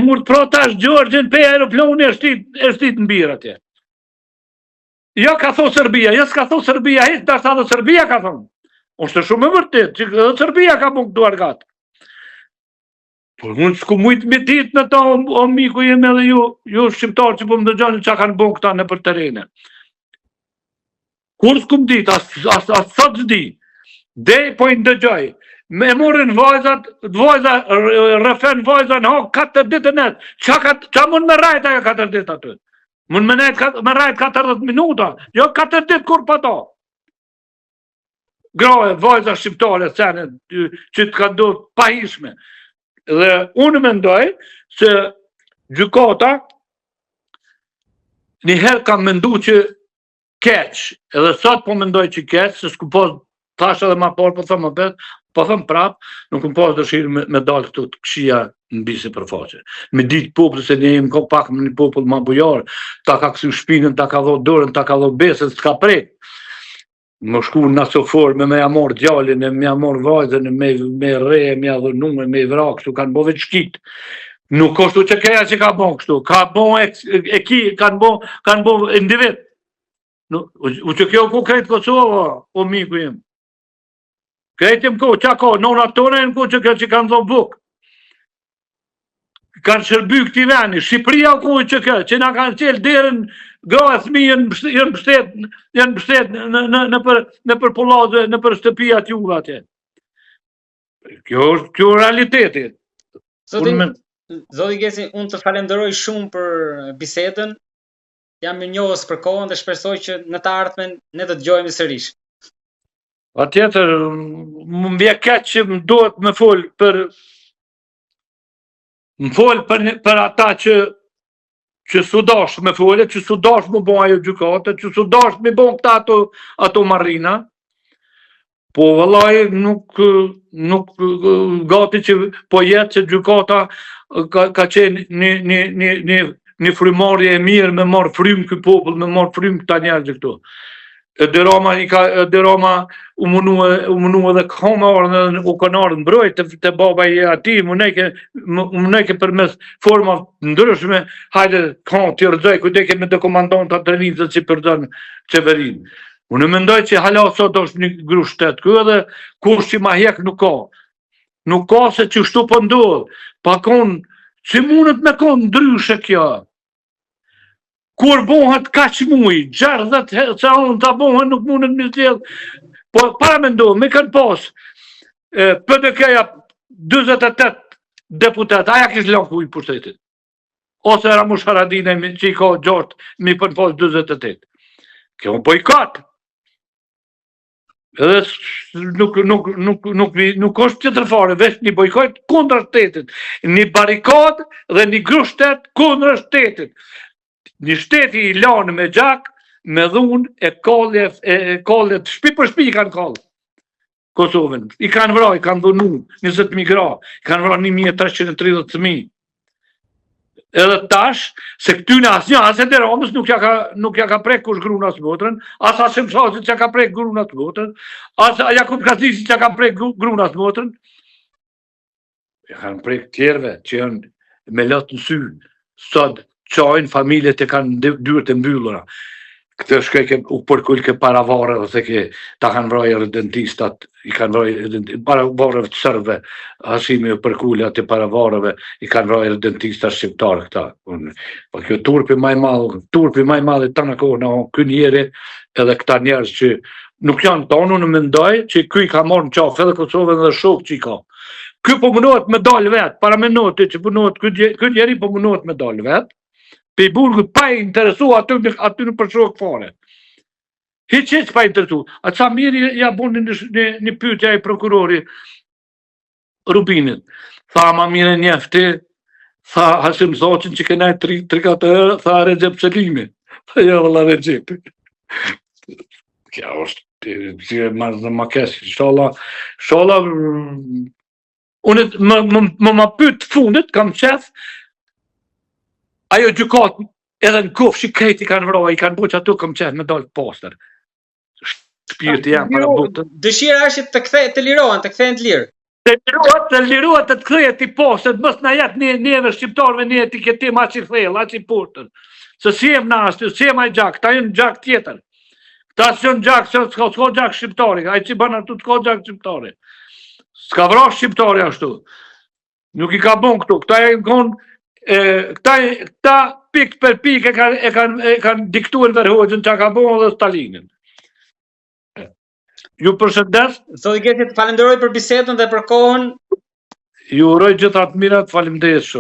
mund të protash Gjorgjën pe aeroplani e shtit në birë atje. Jo ka thonë Serbia, jo s'ka thonë Serbia, hiç dashta dhe Serbia ka thonë. Është shumë e vërtet, që edhe Serbia ka bën këtu argat. Po unë s'ku mujt me ditë në ta, o miku jem edhe ju shqiptarë që po më dëgjoni që kanë bën këta në për terene. Kur s'ku më ditë, as sot s'di. Dej po i ndëgjoj. Me morin vajzat, rëfen vajzat, ho, 4 ditë në net. Qa mund me rajt ajo 4 ditë aty? Mund me rajt 40 minuta, jo 4 ditë kur pa ta. Graje, vajzat shqiptare, sene, që të ka do pahishme. Dhe unë mendoj se gjykata njëherë kam mendu që keq, edhe sot po mendoj që keq, se s'ku pos thash edhe ma por, po thëmë më bet, po thëmë prap, nuk më pas dëshirë me dalë këtu të këshia në bisi për faqe. Me ditë popull, se një im pak me një popull ma bujarë, ta ka kësu shpinën, ta ka dho dorën, ta ka dho besën, s'ka prek. Më shku në nasofor, me ja morë djallin, me ja morë vajzën, me re, me ja dhënume, me i vra, kështu kanë bove qkit. Nuk kështu që keja që ka bon kështu, ka bon e ki, kanë bon individ. U që kjo ku krejtë Kosova, o miku im. Krejtim ku, qa ko, nonat tone në ku që kanë dhonë buk. Kanë shërby këti veni, Shqipëria ku që na kanë qelë derën, grajë thmi janë bështet në për polaze, në për shtëpijat juve atje. Kjo është realiteti. Zoti Geci, unë të falenderoj shumë për bisedën, jam mirënjohës për kohën dhe shpresoj që në të ardhmen ne të dëgjojmë sërish. Patjetër, më mbje keq që më duhet me fol për ata që su dash me fole, që su dash më bon ajo gjykate, që su dash me bon këta ato marrina, po vëllai nuk gati që po jetë që gjykata ka qenë një frymarrje e mirë me marrë frymë këj popull, me marrë frymë këta njerëzë këtu. Dhe Roma u munu edhe këmë u kanë ardhë mbrojt të baba i ati, muneke për mes forma ndryshme, hajde këmë të rëzoj, kujteke me të komandantat të rinjëzët që përdojnë qeverin. Unë mendoj që hala sot është një gru shtetë, kjo edhe kush që ma hek nuk ka. Nuk ka se që shtu pëndodhë, pa konë, që mundet me konë ndryshe kjo. Kur bohet kaq muj, 60 sa unë ta bohen nuk mundet me zgjedh. Po para mendoj, me kanë pas PDK-ja 48 deputet, aja kishë lënë kuj pushtetit. Ose Ramush Haradinaj që i ka 6 mi për pas 28. Kjo bojkot. Edhe nuk është që tërfare, veç një bojkot kundra shtetit. Një barikad dhe një gru shtet kundra shtetit. Një shteti i lanë me gjak, me dhun, e kallet, shpi për shpi i kanë kallë. Kosovën. I kanë vra, i kanë dhunu, 20.000 gra, i kanë vra 1.330.000. Edhe tash, se këtyne asnja, as e Deramës nuk ja ka prek kush gruna së motrën, as Hasim Shasit që ka prek gruna së motrën, as Jakub Kasisit që ka prek gruna së motrën. Ja kanë prek tjerve që janë me lotë në sy, sot, qajnë familjet e kanë dyrët e mbyllura. Këtë shkejke u përkull ke paravare, ose ke ta kanë vrajë dentistat, i kanë vrajë paravareve të sërve, Hasimi u përkull atë paravareve, i kanë vrajë dentistat shqiptarë këta. Po kjo turpi maj madhe të në kohë, në kënjeri edhe këta njerës që nuk janë tonë, unë mendoj që këj ka morë në qafë edhe Kosovën dhe shokë që i ka. Këj po mënohet me dalë vetë, para menohet që mënohet kënjeri po mënohet me dalë vetë, pe i burgut pa i interesu aty në përshok fare. Hiq pa i interesu. A ca mirë ja boni një pyetja i prokurori Rubinit. Tha ma mire njefti, tha Hasim Zoqin që kënaj 3-4 herë, tha Recep Selimi. Tha ja vëlla Recepi. Kja është marrë dhe ma kesh. Shola, unë më pyet fundit, kam qef, ajo gjykat edhe në kofë që krejti kanë vroj, i kanë bu që ato kam qenë me dalë poster. Shpirti jam para butën. Dëshira është të lirohen, të kthehen të lirë. Të liruat të kthehet i poshtë, të mos na jetë neve shqiptarëve një etiketim aq i thellë, aq i poshtër. Se si jem na ashtu, si jem ai gjak, ta janë gjak tjetër. Ta s'jon gjak, s'ka gjak shqiptari, ai që bën aty s'ka gjak shqiptari. S'ka vrash shqiptari ashtu. Nuk i ka bon këtu, këta e konë, këta pik për pik e kanë diktuar Verhoxhën që ka bon dhe Stalinin. Ju përshëndes. Zoti Geti, falenderoj për bisedën dhe për kohën. Ju uroj gjithat mirat, faleminderit shumë.